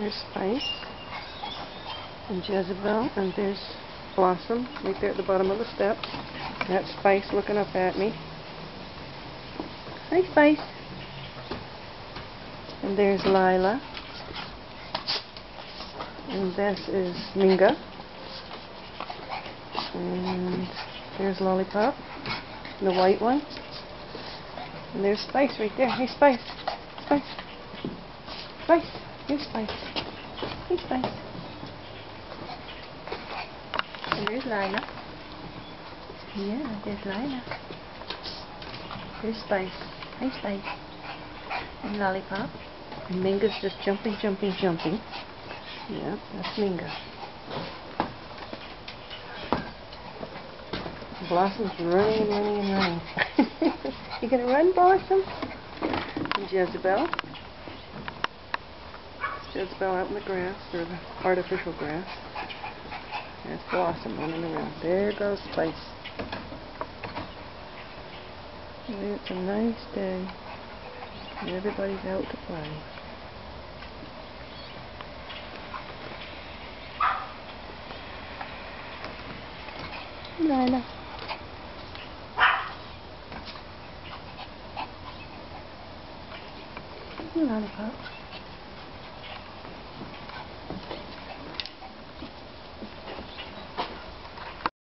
There's Spice and Jezebel, and there's Blossom right there at the bottom of the steps. That's Spice looking up at me. Hi, Spice. And there's Lila. And this is Minga. And there's Lollipop, the white one. And there's Spice right there. Hey, Spice. Spice. Spice. Here's Spice. Hey, Spice. And there's Lila. Yeah, there's Lila. There's Spice. Hey, Spice. And Lollipop. And Minga's just jumping, jumping, jumping. Yeah, that's Minga. Blossom's running and running and running. You gonna run, Blossom? And Jezebel. Jezebel out in the grass, or the artificial grass. There's Blossom running around. There goes Spice. It's a nice day. And everybody's out to play. Lila. Lollipop.